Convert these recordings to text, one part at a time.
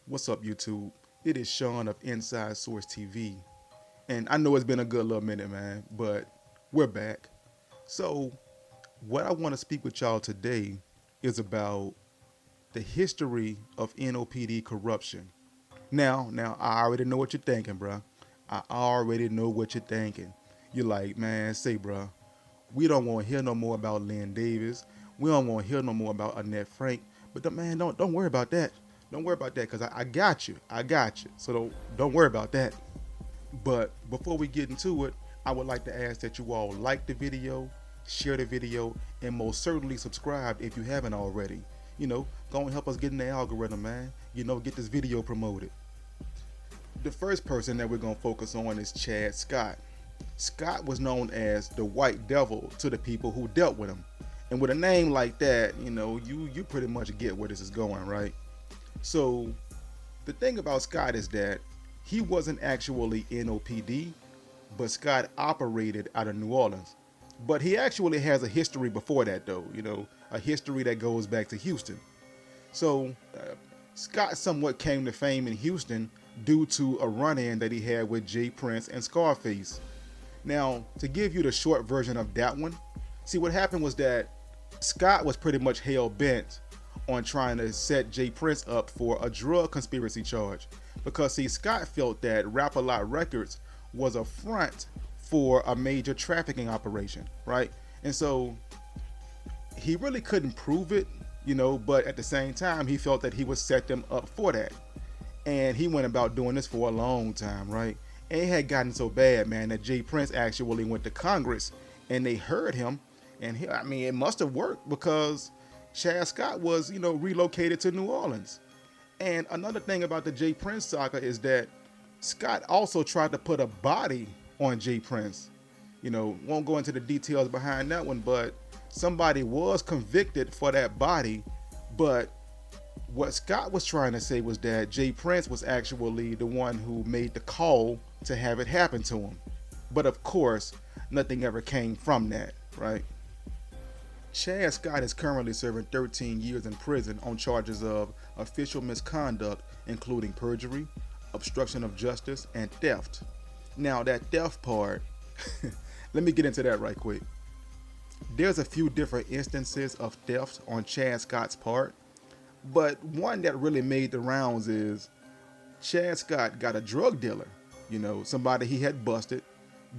What's up, YouTube? It is Sean of Inside Source TV. And I know it's been a good little minute, man, but we're back. So, what I want to speak with y'all today is about the history of NOPD corruption. Now, I already know what you're thinking, bruh. I already know what you're thinking. You're like, man, say, bruh, we don't want to hear no more about Lynn Davis. We don't want to hear no more about Annette Frank. But man, don't worry about that. Don't worry about that, cause I got you. I got you. So don't worry about that. But before we get into it, I would like to ask that you all like the video, share the video, and most certainly subscribe if you haven't already. Go and help us get in the algorithm, man. Get this video promoted. The first person that we're gonna focus on is Chad Scott. Scott was known as the White Devil to the people who dealt with him. And with a name like that, you pretty much get where this is going, right? So the thing about Scott is that he wasn't actually NOPD, but Scott operated out of New Orleans. But he actually has a history before that, though, a history that goes back to Houston. So Scott somewhat came to fame in Houston due to a run-in that he had with Jay Prince and Scarface. Now, to give you the short version of that one, see, what happened was that Scott was pretty much hell-bent on trying to set Jay Prince up for a drug conspiracy charge. Because, see, Scott felt that Rap-A-Lot Records was a front for a major trafficking operation, right? And so he really couldn't prove it, but at the same time, he felt that he would set them up for that. And he went about doing this for a long time, right? And it had gotten so bad, man, that Jay Prince actually went to Congress and they heard him. And it must have worked because Chad Scott was, relocated to New Orleans. And another thing about the Jay Prince saga is that Scott also tried to put a body on Jay Prince. Won't go into the details behind that one, but somebody was convicted for that body. But what Scott was trying to say was that Jay Prince was actually the one who made the call to have it happen to him. But of course, nothing ever came from that, right? Chad Scott is currently serving 13 years in prison on charges of official misconduct, including perjury, obstruction of justice, and theft. Now, that theft part, let me get into that right quick. There's a few different instances of theft on Chad Scott's part, but one that really made the rounds is Chad Scott got a drug dealer, somebody he had busted,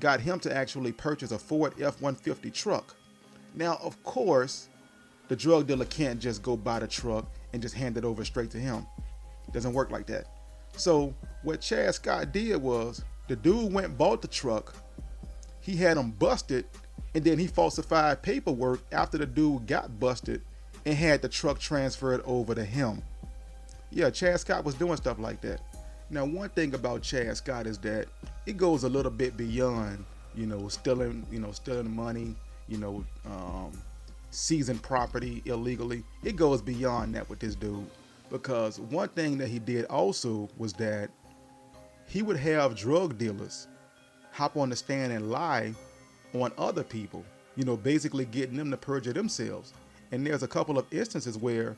got him to actually purchase a Ford F-150 truck. Now, of course, the drug dealer can't just go buy the truck and just hand it over straight to him. It doesn't work like that. So what Chad Scott did was the dude went and bought the truck, he had him busted, and then he falsified paperwork after the dude got busted and had the truck transferred over to him. Yeah, Chad Scott was doing stuff like that. Now, one thing about Chad Scott is that it goes a little bit beyond, stealing money, seizing property illegally. It goes beyond that with this dude, because one thing that he did also was that he would have drug dealers hop on the stand and lie on other people, basically getting them to perjure themselves. And there's a couple of instances where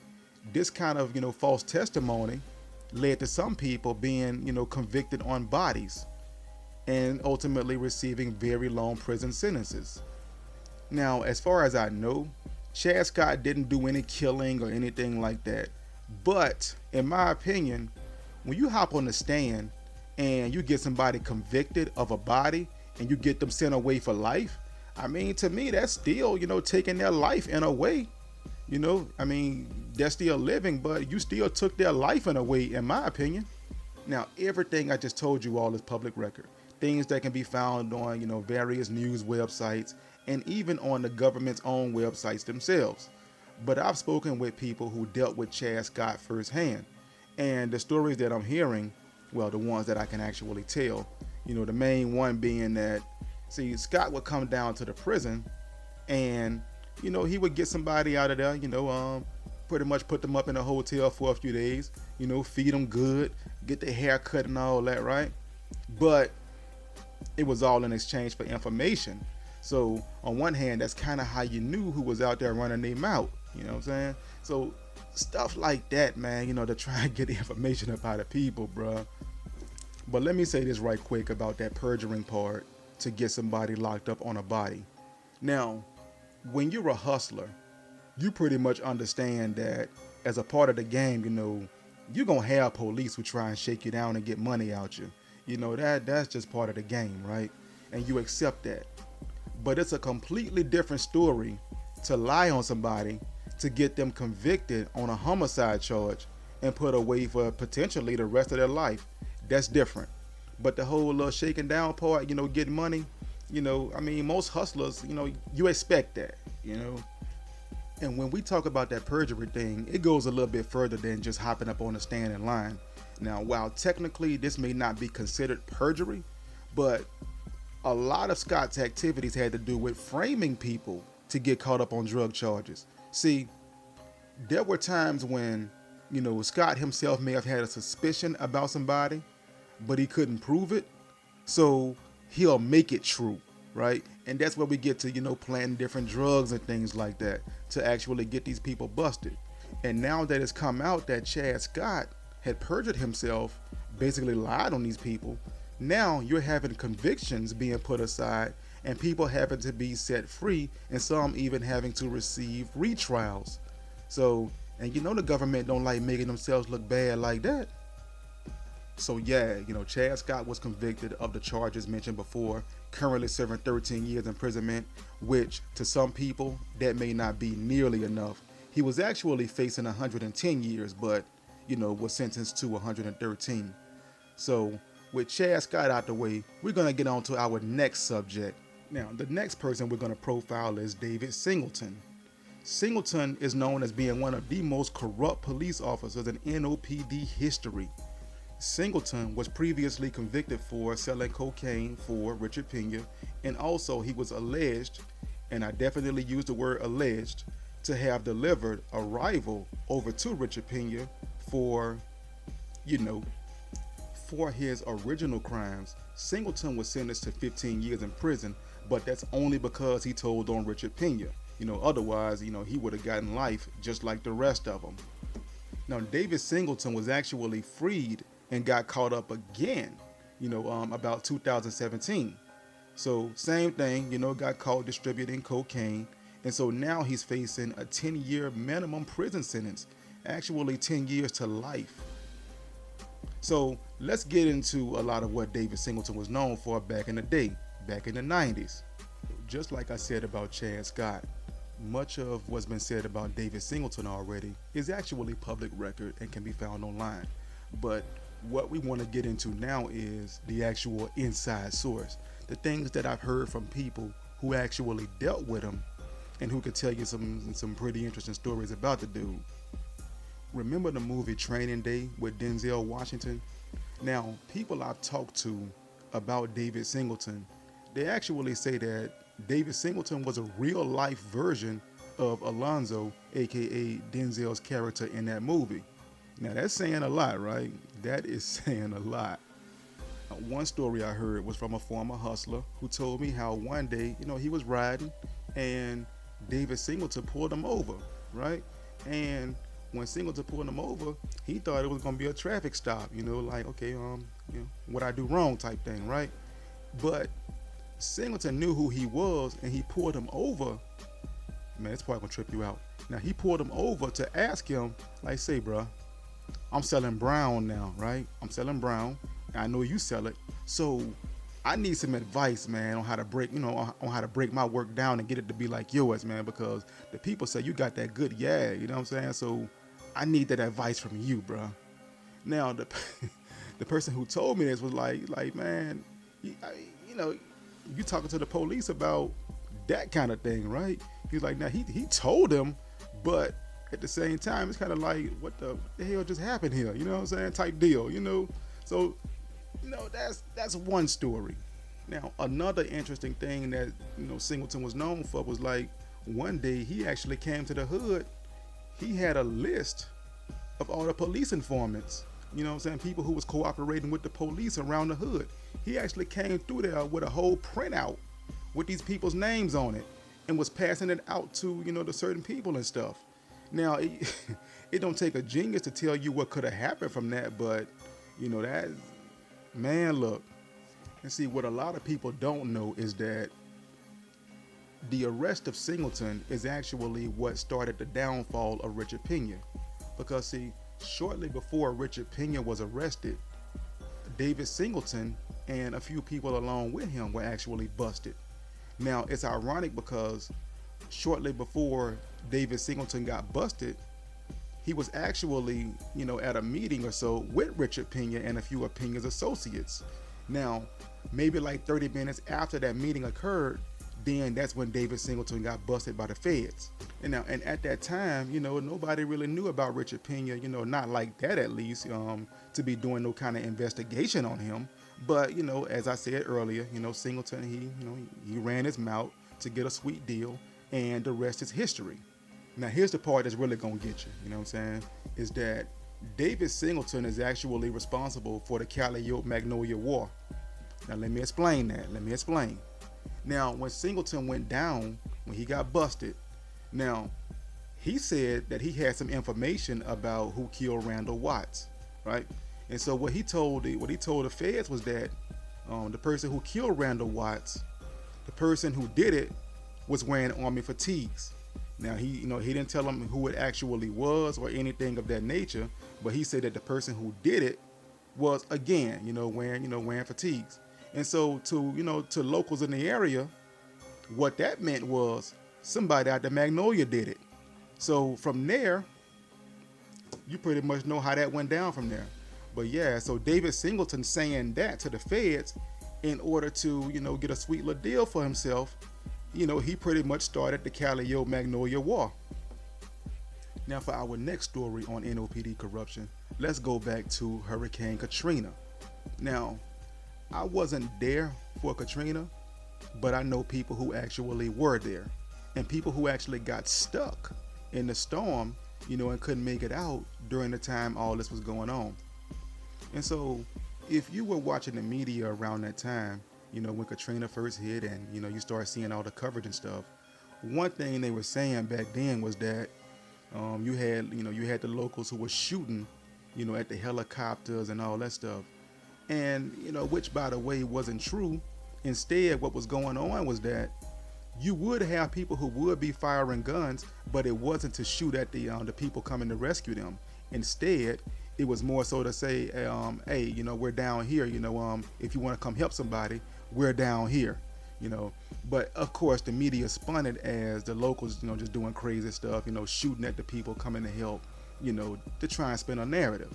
this kind of, false testimony led to some people being, convicted on bodies and ultimately receiving very long prison sentences. Now, as far as I know, Chad Scott didn't do any killing or anything like that. But in my opinion, when you hop on the stand and you get somebody convicted of a body and you get them sent away for life, to me, that's still, taking their life in a way. They're still living, but you still took their life in a way, in my opinion. Now, everything I just told you all is public record. Things that can be found on, various news websites and even on the government's own websites themselves. But I've spoken with people who dealt with Chad Scott firsthand. And the stories that I'm hearing, well, the ones that I can actually tell, the main one being that, see, Scott would come down to the prison and, he would get somebody out of there, pretty much put them up in a hotel for a few days, feed them good, get their hair cut and all that, right? But it was all in exchange for information. So on one hand, that's kind of how you knew who was out there running their mouth. You know what I'm saying? So stuff like that, man, to try and get information about the people, bruh. But let me say this right quick about that perjuring part to get somebody locked up on a body. Now, when you're a hustler, you pretty much understand that as a part of the game, you're gonna have police who try and shake you down and get money out you. That's just part of the game, right? And you accept that. But it's a completely different story to lie on somebody to get them convicted on a homicide charge and put away for potentially the rest of their life. That's different. But the whole shaking down part, getting money, most hustlers, you expect that. And when we talk about that perjury thing, it goes a little bit further than just hopping up on the stand in line. Now, while technically this may not be considered perjury, but a lot of Scott's activities had to do with framing people to get caught up on drug charges. See, there were times when, Scott himself may have had a suspicion about somebody, but he couldn't prove it. So he'll make it true, right? And that's where we get to, planting different drugs and things like that to actually get these people busted. And now that it's come out that Chad Scott had perjured himself, basically lied on these people, now you're having convictions being put aside and people having to be set free and some even having to receive retrials. So, and the government don't like making themselves look bad like that. So yeah, Chad Scott was convicted of the charges mentioned before, currently serving 13 years imprisonment, which to some people, that may not be nearly enough. He was actually facing 110 years, but, was sentenced to 113. So with Chad Scott out the way, we're going to get on to our next subject. Now, the next person we're going to profile is David Singleton. Singleton is known as being one of the most corrupt police officers in NOPD history. Singleton was previously convicted for selling cocaine for Richard Pena, and also he was alleged, and I definitely use the word alleged, to have delivered a rifle over to Richard Pena for, for his original crimes. Singleton was sentenced to 15 years in prison, but that's only because he told on Richard Pena. Otherwise, he would have gotten life just like the rest of them. Now, David Singleton was actually freed and got caught up again, about 2017. So same thing, got caught distributing cocaine. And so now he's facing a 10-year minimum prison sentence, actually 10 years to life. So let's get into a lot of what David Singleton was known for back in the day, back in the 90s. Just like I said about Chad Scott, much of what's been said about David Singleton already is actually public record and can be found online. But what we want to get into now is the actual inside source, the things that I've heard from people who actually dealt with him and who could tell you some pretty interesting stories about the dude. Remember the movie Training Day with Denzel Washington? Now, people I've talked to about David Singleton, they actually say that David Singleton was a real life version of Alonzo, aka Denzel's character in that movie. Now that's saying a lot, right? That is saying a lot. One story I heard was from a former hustler who told me how one day, he was riding and David Singleton pulled him over, right? And when Singleton pulled him over, he thought it was gonna be a traffic stop, like, okay, what I do wrong type thing, right? But Singleton knew who he was and he pulled him over. Man, this part gonna trip you out. Now he pulled him over to ask him, like, say, bruh, I'm selling brown now, right? I'm selling brown. I know you sell it. So I need some advice, man, on how to break, on how to break my work down and get it to be like yours, man, because the people say you got that good, yeah, you know what I'm saying? So I need that advice from you, bro. Now, the person who told me this was like, man, you talking to the police about that kind of thing, right? He's like, now he told him, but at the same time, it's kind of like, what the hell just happened here? You know what I'm saying? Type deal, So, that's one story. Now, another interesting thing that, Singleton was known for was like, one day he actually came to the hood. He had a list of all the police informants, people who was cooperating with the police around the hood. He actually came through there with a whole printout with these people's names on it and was passing it out to, the certain people and stuff. Now, it don't take a genius to tell you what could have happened from that, but that man, look and see what a lot of people don't know is that the arrest of Singleton is actually what started the downfall of Richard Pena, because see, shortly before Richard Pena was arrested, David Singleton and a few people along with him were actually busted. Now, it's ironic because shortly before David Singleton got busted, he was actually, at a meeting or so with Richard Pena and a few of Pena's associates. Now, maybe like 30 minutes after that meeting occurred, then that's when David Singleton got busted by the feds. And at that time, nobody really knew about Richard Pena, not like that at least, to be doing no kind of investigation on him. But as I said earlier, Singleton he ran his mouth to get a sweet deal, and the rest is history. Now here's the part that's really gonna get you. You know what I'm saying? Is that David Singleton is actually responsible for the Calliope Magnolia War. Now let me explain that. Let me explain. Now when Singleton went down, when he got busted, now he said that he had some information about who killed Randall Watts, right? And so what he told the feds was that the person who killed Randall Watts, the person who did it, was wearing army fatigues. Now he didn't tell them who it actually was or anything of that nature, but he said that the person who did it was again, wearing fatigues. And so to locals in the area, what that meant was somebody out the Magnolia did it. So from there, you pretty much know how that went down from there. But yeah, so David Singleton saying that to the feds in order to, get a sweet little deal for himself, he pretty much started the Calliope Magnolia War. Now for our next story on NOPD corruption, let's go back to Hurricane Katrina. Now, I wasn't there for Katrina, but I know people who actually were there, and people who actually got stuck in the storm, and couldn't make it out during the time all this was going on. And so if you were watching the media around that time, when Katrina first hit and, you start seeing all the coverage and stuff, one thing they were saying back then was that you had the locals who were shooting, at the helicopters and all that stuff. And, which by the way wasn't true. Instead, what was going on was that you would have people who would be firing guns, but it wasn't to shoot at the people coming to rescue them. Instead, it was more so to say, hey, we're down here, if you want to come help somebody, we're down here, But of course, the media spun it as the locals, just doing crazy stuff, shooting at the people coming to help, to try and spin a narrative.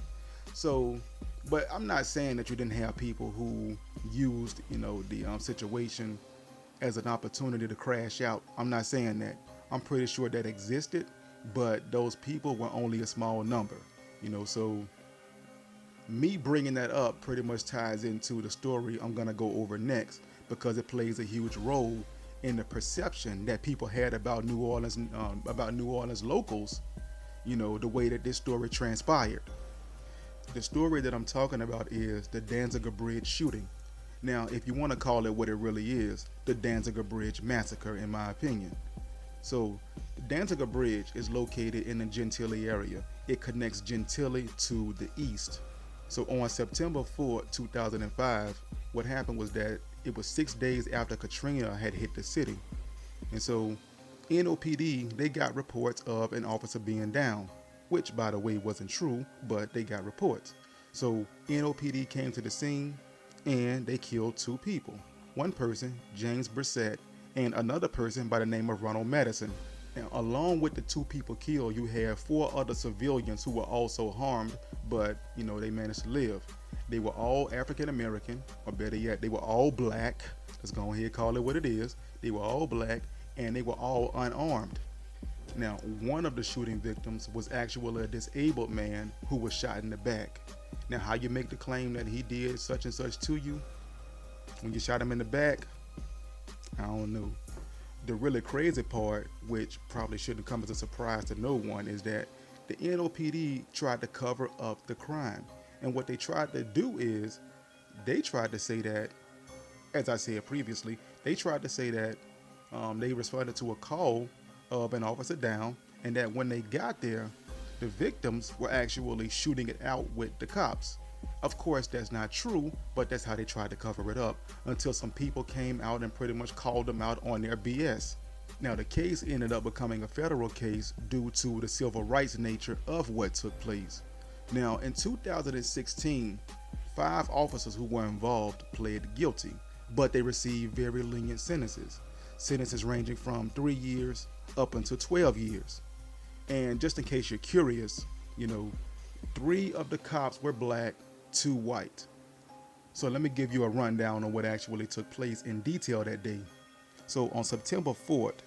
So, but I'm not saying that you didn't have people who used, the situation as an opportunity to crash out. I'm not saying that. I'm pretty sure that existed, but those people were only a small number, So me bringing that up pretty much ties into the story I'm gonna go over next, because it plays a huge role in the perception that people had about New Orleans locals, the way that this story transpired. The story that I'm talking about is the Danziger Bridge shooting. Now, if you want to call it what it really is, the Danziger Bridge Massacre, in my opinion. So, the Danziger Bridge is located in the Gentilly area. It connects Gentilly to the east. So on September 4, 2005, what happened was that it was 6 days after Katrina had hit the city. And so NOPD, they got reports of an officer being down, which by the way wasn't true, but they got reports. So NOPD came to the scene and they killed 2 people. One person, James Brissett, and another person by the name of Ronald Madison. Now, along with the 2 people killed, you have 4 other civilians who were also harmed, but they managed to live. They were all African American, or better yet, they were all black. Let's go ahead and call it what it is. They were all black and they were all unarmed. Now, one of the shooting victims was actually a disabled man who was shot in the back. Now, how you make the claim that he did such and such to you when you shot him in the back, I don't know. The really crazy part, which probably shouldn't come as a surprise to no one, is that the NOPD tried to cover up the crime. And what they tried to do is, they tried to say that, as I said previously, they tried to say that they responded to a call of an officer down, and that when they got there, the victims were actually shooting it out with the cops. Of course, that's not true, but that's how they tried to cover it up until some people came out and pretty much called them out on their BS. Now, the case ended up becoming a federal case due to the civil rights nature of what took place. Now, in 2016, 5 officers who were involved pled guilty, but they received very lenient sentences. Sentences ranging from 3 years up until 12 years. And just in case you're curious, 3 of the cops were black, 2 white. So let me give you a rundown on what actually took place in detail that day. So on September 4th,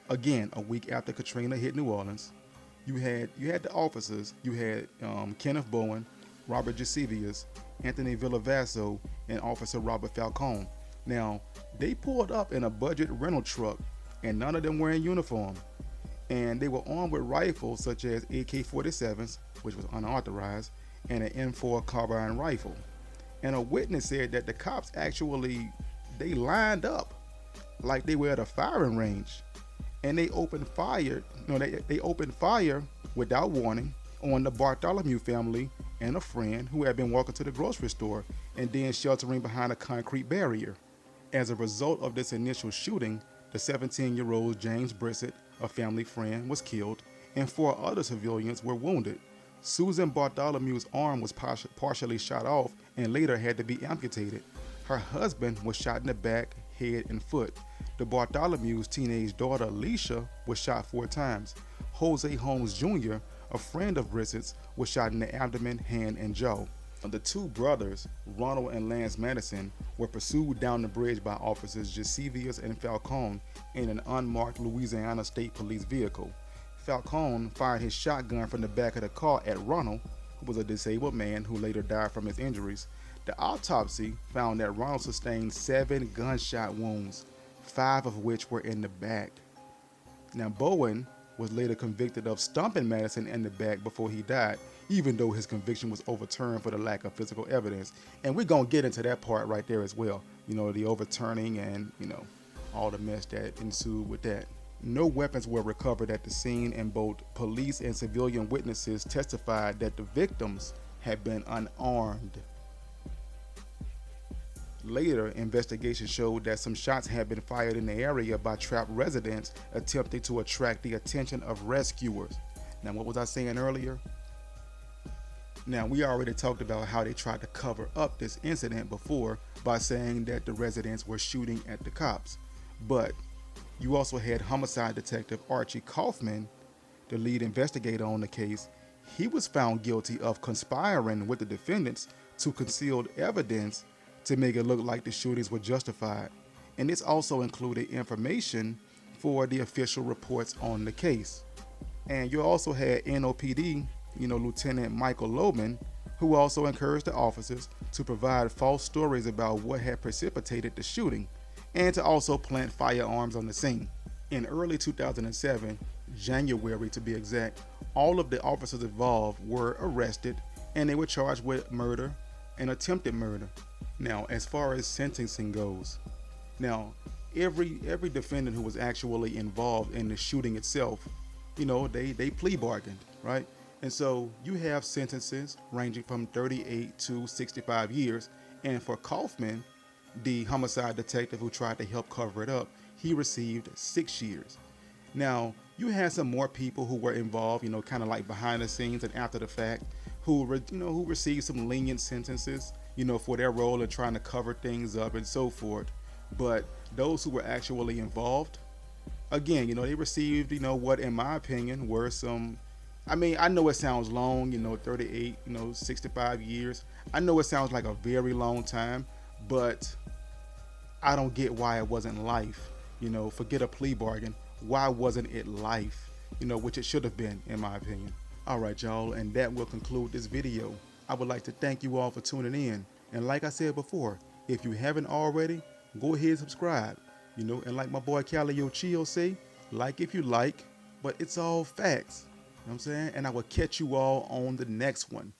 again a week after Katrina hit New Orleans, you had the officers. You had Kenneth Bowen, Robert Gisevius, Anthony Villavasso, and Officer Robert Falcone. Now, they pulled up in a budget rental truck, and none of them were in uniform. And they were armed with rifles such as AK-47s, which was unauthorized, and an M4 carbine rifle. And a witness said that the cops actually, they lined up like they were at a firing range. And they opened fire, they opened fire without warning on the Bartholomew family and a friend who had been walking to the grocery store and then sheltering behind a concrete barrier. As a result of this initial shooting, the 17-year-old James Brissett, a family friend, was killed, and 4 other civilians were wounded. Susan Bartholomew's arm was partially shot off and later had to be amputated. Her husband was shot in the back, head, and foot. The Bartholomew's teenage daughter, Alicia, was shot 4 times. Jose Holmes Jr., a friend of Brissett's, was shot in the abdomen, hand, and jaw. The 2 brothers, Ronald and Lance Madison, were pursued down the bridge by officers Gisevius and Falcone in an unmarked Louisiana State Police vehicle. Falcone fired his shotgun from the back of the car at Ronald, who was a disabled man who later died from his injuries. The autopsy found that Ronald sustained 7 gunshot wounds, 5 of which were in the back. Now, Bowen was later convicted of stumping Madison in the back before he died, even though his conviction was overturned for the lack of physical evidence. And we're going to get into that part right there as well. The overturning and, all the mess that ensued with that. No weapons were recovered at the scene, and both police and civilian witnesses testified that the victims had been unarmed. Later, investigation showed that some shots had been fired in the area by trapped residents attempting to attract the attention of rescuers. Now, what was I saying earlier? Now, we already talked about how they tried to cover up this incident before by saying that the residents were shooting at the cops. But you also had homicide detective Archie Kaufman, the lead investigator on the case. He was found guilty of conspiring with the defendants to conceal evidence to make it look like the shootings were justified. And this also included information for the official reports on the case. And you also had NOPD, Lieutenant Michael Loman, who also encouraged the officers to provide false stories about what had precipitated the shooting, and to also plant firearms on the scene. In early 2007, January to be exact, all of the officers involved were arrested, and they were charged with murder and attempted murder. Now, as far as sentencing goes, every defendant who was actually involved in the shooting itself, they plea bargained, right? And so you have sentences ranging from 38 to 65 years. And for Kaufman, the homicide detective who tried to help cover it up, he received 6 years. Now, you had some more people who were involved, kind of like behind the scenes and after the fact, who received some lenient sentences, for their role in trying to cover things up and so forth. But those who were actually involved, again, they received, what in my opinion were some, I know it sounds long, 38, 65 years. I know it sounds like a very long time, but I don't get why it wasn't life. Forget a plea bargain. Why wasn't it life? Which it should have been, in my opinion. All right, y'all, and that will conclude this video. I would like to thank you all for tuning in. And like I said before, if you haven't already, go ahead and subscribe. And like my boy Calliope say, like if you like, but it's all facts. You know what I'm saying? And I will catch you all on the next one.